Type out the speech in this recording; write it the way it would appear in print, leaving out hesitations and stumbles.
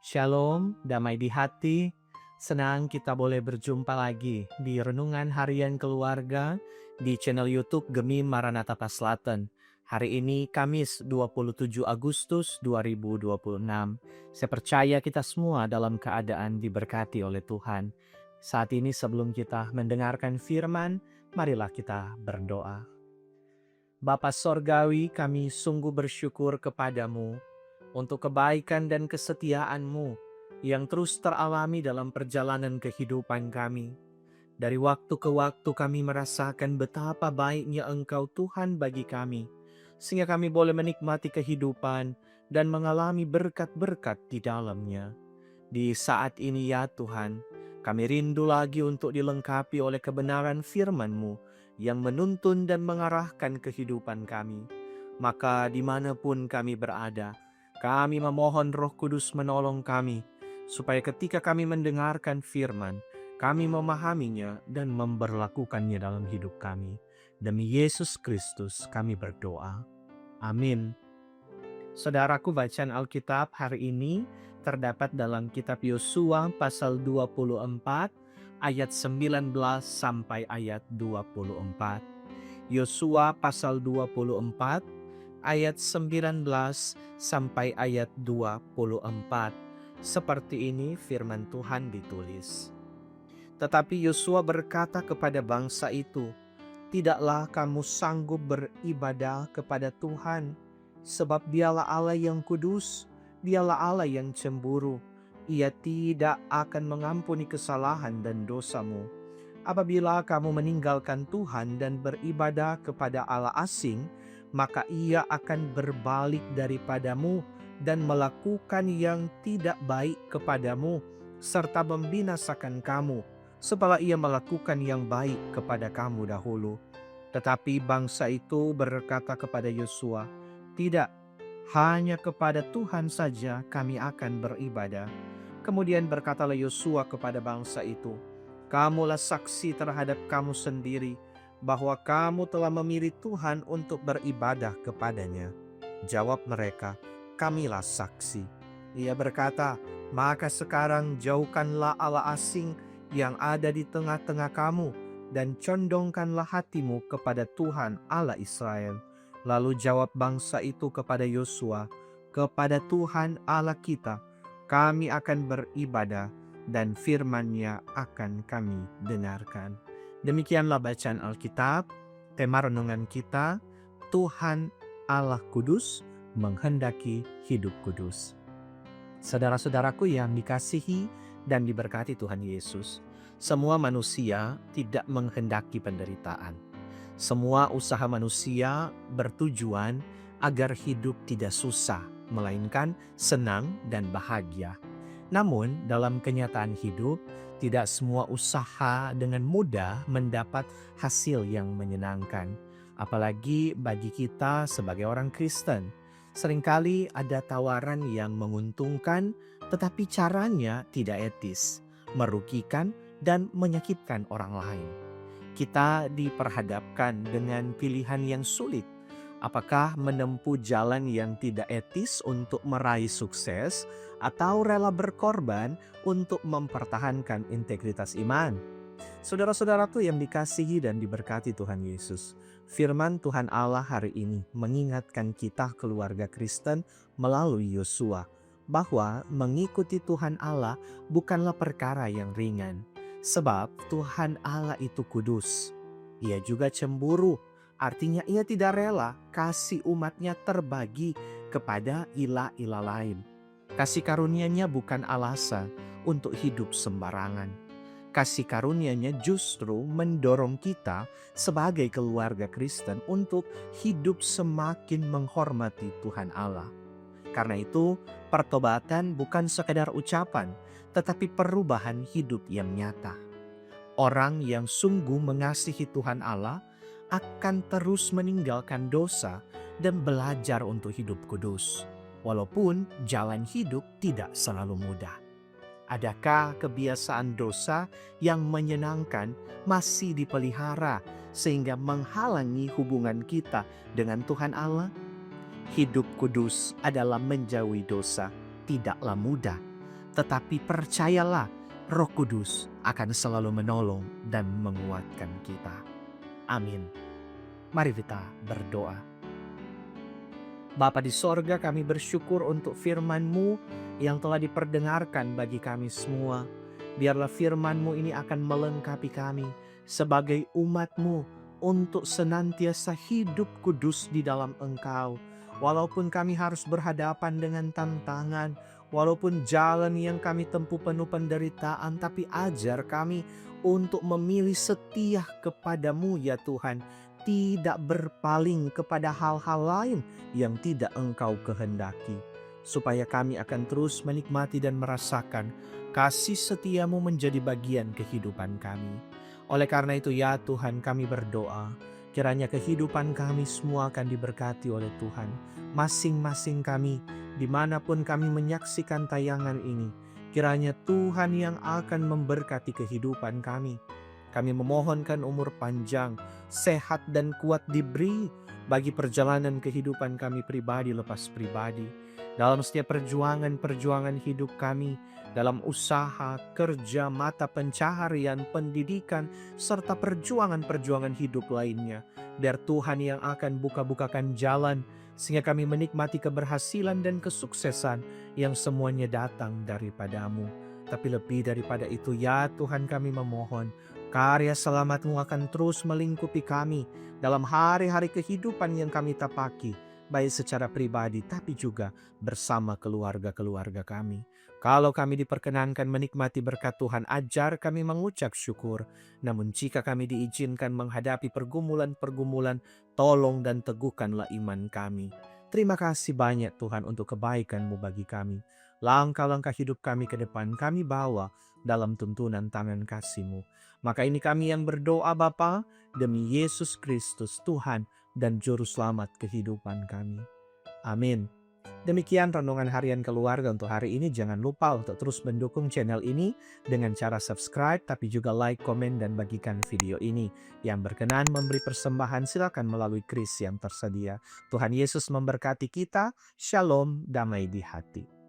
Shalom, damai di hati. Senang kita boleh berjumpa lagi di Renungan Harian Keluarga di channel YouTube Gemi Maranatha Selatan. Hari ini Kamis 27 Agustus 2026. Saya percaya kita semua dalam keadaan diberkati oleh Tuhan. Saat ini sebelum kita mendengarkan firman, marilah kita berdoa. Bapa Sorgawi, kami sungguh bersyukur kepadamu untuk kebaikan dan kesetiaan-Mu yang terus teralami dalam perjalanan kehidupan kami. Dari waktu ke waktu kami merasakan betapa baiknya Engkau Tuhan bagi kami, sehingga kami boleh menikmati kehidupan dan mengalami berkat-berkat di dalamnya. Di saat ini ya Tuhan, kami rindu lagi untuk dilengkapi oleh kebenaran firman-Mu yang menuntun dan mengarahkan kehidupan kami. Maka dimanapun kami berada, kami memohon Roh Kudus menolong kami, supaya ketika kami mendengarkan firman, kami memahaminya dan memberlakukannya dalam hidup kami. Demi Yesus Kristus kami berdoa. Amin. Saudaraku, bacaan Alkitab hari ini terdapat dalam kitab Yosua pasal 24 ayat 19 sampai ayat 24. Yosua pasal 24 ayat 19 sampai ayat 24. Seperti ini firman Tuhan ditulis. Tetapi Yosua berkata kepada bangsa itu, "Tidaklah kamu sanggup beribadah kepada Tuhan, sebab Dialah Allah yang kudus, Dialah Allah yang cemburu. Ia tidak akan mengampuni kesalahan dan dosamu. Apabila kamu meninggalkan Tuhan dan beribadah kepada Allah asing, maka Ia akan berbalik daripadamu dan melakukan yang tidak baik kepadamu, serta membinasakan kamu, setelah Ia melakukan yang baik kepada kamu dahulu." Tetapi bangsa itu berkata kepada Yosua, "Tidak, hanya kepada Tuhan saja kami akan beribadah." Kemudian berkatalah Yosua kepada bangsa itu, "Kamulah saksi terhadap kamu sendiri bahwa kamu telah memilih Tuhan untuk beribadah kepadanya." Jawab mereka, "Kamilah saksi." Ia berkata, "Maka sekarang jauhkanlah Allah asing yang ada di tengah-tengah kamu, dan condongkanlah hatimu kepada Tuhan Allah Israel." Lalu jawab bangsa itu kepada Yosua, "Kepada Tuhan Allah kita, kami akan beribadah, dan firman-Nya akan kami dengarkan." Demikianlah bacaan Alkitab. Tema renungan kita, Tuhan Allah Kudus menghendaki hidup kudus. Saudara-saudaraku yang dikasihi dan diberkati Tuhan Yesus, semua manusia tidak menghendaki penderitaan. Semua usaha manusia bertujuan agar hidup tidak susah, melainkan senang dan bahagia. Namun, dalam kenyataan hidup, tidak semua usaha dengan mudah mendapat hasil yang menyenangkan. Apalagi bagi kita sebagai orang Kristen. Seringkali ada tawaran yang menguntungkan, tetapi caranya tidak etis, merugikan, dan menyakitkan orang lain. Kita diperhadapkan dengan pilihan yang sulit. Apakah menempuh jalan yang tidak etis untuk meraih sukses, atau rela berkorban untuk mempertahankan integritas iman? Saudara-saudaraku yang dikasihi dan diberkati Tuhan Yesus, firman Tuhan Allah hari ini mengingatkan kita keluarga Kristen melalui Yosua bahwa mengikuti Tuhan Allah bukanlah perkara yang ringan. Sebab Tuhan Allah itu kudus. Ia juga cemburu, artinya Ia tidak rela kasih umatnya terbagi kepada ilah-ilah lain. Kasih karunia-Nya bukan alasan untuk hidup sembarangan. Kasih karunia-Nya justru mendorong kita sebagai keluarga Kristen untuk hidup semakin menghormati Tuhan Allah. Karena itu, pertobatan bukan sekadar ucapan, tetapi perubahan hidup yang nyata. Orang yang sungguh mengasihi Tuhan Allah akan terus meninggalkan dosa dan belajar untuk hidup kudus, walaupun jalan hidup tidak selalu mudah. Adakah kebiasaan dosa yang menyenangkan masih dipelihara sehingga menghalangi hubungan kita dengan Tuhan Allah? Hidup kudus adalah menjauhi dosa, tidaklah mudah. tetapi percayalah, Roh Kudus akan selalu menolong dan menguatkan kita. Amin. Mari kita berdoa. Bapa di sorga, kami bersyukur untuk firman-Mu yang telah diperdengarkan bagi kami semua. Biarlah firman-Mu ini akan melengkapi kami sebagai umat-Mu untuk senantiasa hidup kudus di dalam Engkau. Walaupun kami harus berhadapan dengan tantangan, walaupun jalan yang kami tempuh penuh penderitaan, tapi ajar kami untuk memilih setia kepadamu ya Tuhan. Tidak berpaling kepada hal-hal lain yang tidak Engkau kehendaki. Supaya kami akan terus menikmati dan merasakan kasih setiamu menjadi bagian kehidupan kami. Oleh karena itu ya Tuhan, kami berdoa, kiranya kehidupan kami semua akan diberkati oleh Tuhan. Masing-masing kami, dimanapun kami menyaksikan tayangan ini, kiranya Tuhan yang akan memberkati kehidupan kami. Kami memohonkan umur panjang, sehat dan kuat diberi bagi perjalanan kehidupan kami pribadi lepas pribadi. Dalam setiap perjuangan hidup kami, dalam usaha, kerja, mata pencaharian, pendidikan, serta perjuangan hidup lainnya. Biar Tuhan yang akan buka-bukakan jalan, sehingga kami menikmati keberhasilan dan kesuksesan yang semuanya datang daripadamu. Tapi lebih daripada itu ya Tuhan, kami memohon, karya selamat-Mu akan terus melingkupi kami dalam hari-hari kehidupan yang kami tapaki, baik secara pribadi tapi juga bersama keluarga-keluarga kami. Kalau kami diperkenankan menikmati berkat Tuhan, ajar kami mengucap syukur. Namun jika kami diizinkan menghadapi pergumulan-pergumulan, tolong dan teguhkanlah iman kami. Terima kasih banyak Tuhan untuk kebaikan-Mu bagi kami. Langkah-langkah hidup kami ke depan kami bawa dalam tuntunan tangan kasih-Mu. Maka ini kami yang berdoa Bapa, demi Yesus Kristus Tuhan dan Juru Selamat kehidupan kami. Amin. Demikian renungan harian keluarga untuk hari ini. Jangan lupa untuk terus mendukung channel ini dengan cara subscribe, tapi juga like, komen, dan bagikan video ini. Yang berkenan memberi persembahan silakan melalui kris yang tersedia. Tuhan Yesus memberkati kita. Shalom, damai di hati.